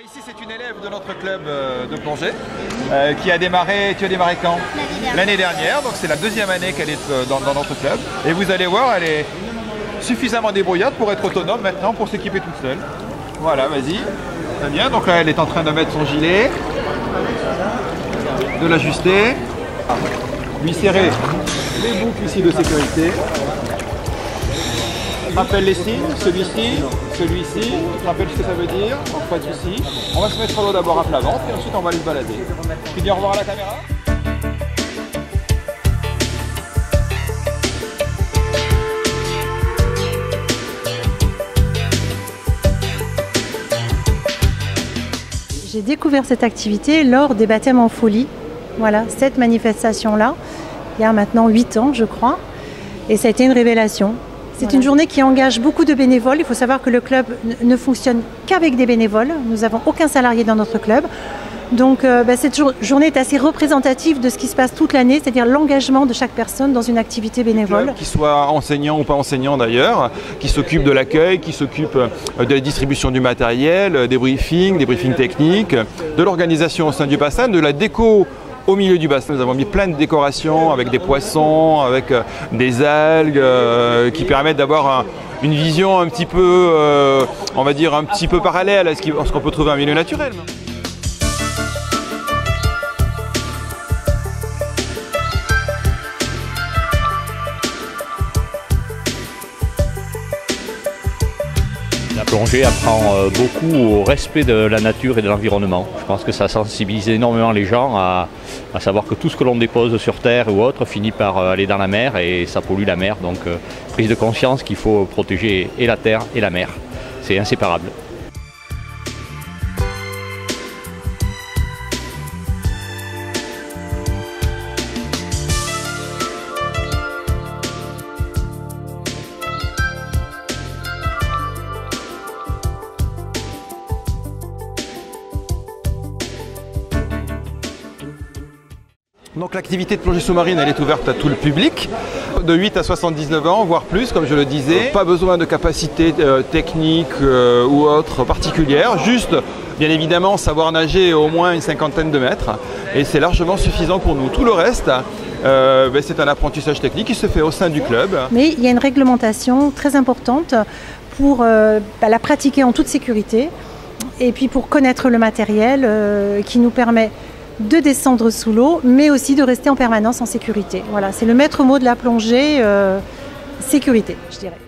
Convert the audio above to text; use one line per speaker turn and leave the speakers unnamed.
Ici, c'est une élève de notre club de plongée qui a démarré. Tu as démarré quand? L'année dernière. Donc c'est la deuxième année qu'elle est dans notre club. Et vous allez voir, elle est suffisamment débrouillarde pour être autonome maintenant, pour s'équiper toute seule. Voilà, vas-y. Très bien. Donc là, elle est en train de mettre son gilet, de l'ajuster, lui serrer les boucles ici de sécurité. Rappelle les signes, celui-ci, celui-ci, tu te rappelles ce que ça veut dire, donc pas de soucis. On va se mettre à l'eau d'abord à plat ventre et ensuite on va aller se balader. Tu dis au revoir à la caméra.
J'ai découvert cette activité lors des baptêmes en folie. Voilà, cette manifestation-là, il y a maintenant 8 ans je crois, et ça a été une révélation. C'est une journée qui engage beaucoup de bénévoles. Il faut savoir que le club ne fonctionne qu'avec des bénévoles. Nous n'avons aucun salarié dans notre club. Donc cette journée est assez représentative de ce qui se passe toute l'année, c'est-à-dire l'engagement de chaque personne dans une activité bénévole.
Qu'il soit enseignant ou pas enseignant d'ailleurs, qui s'occupe de l'accueil, qui s'occupe de la distribution du matériel, des briefings techniques, de l'organisation au sein du bassin, de la déco. Au milieu du bassin, nous avons mis plein de décorations avec des poissons, avec des algues qui permettent d'avoir une vision un petit peu, on va dire, un petit peu parallèle à ce qu'on peut trouver en milieu naturel.
La plongée apprend beaucoup au respect de la nature et de l'environnement. Je pense que ça sensibilise énormément les gens à savoir que tout ce que l'on dépose sur terre ou autre finit par aller dans la mer et ça pollue la mer. Donc prise de conscience qu'il faut protéger et la terre et la mer. C'est inséparable.
Donc l'activité de plongée sous-marine, elle est ouverte à tout le public, de 8 à 79 ans, voire plus, comme je le disais. Pas besoin de capacité technique ou autre particulière, juste, bien évidemment, savoir nager au moins une cinquantaine de mètres. Et c'est largement suffisant pour nous. Tout le reste, c'est un apprentissage technique qui se fait au sein du club.
Mais il y a une réglementation très importante pour la pratiquer en toute sécurité et puis pour connaître le matériel qui nous permet de descendre sous l'eau, mais aussi de rester en permanence en sécurité. Voilà, c'est le maître mot de la plongée, sécurité, je dirais.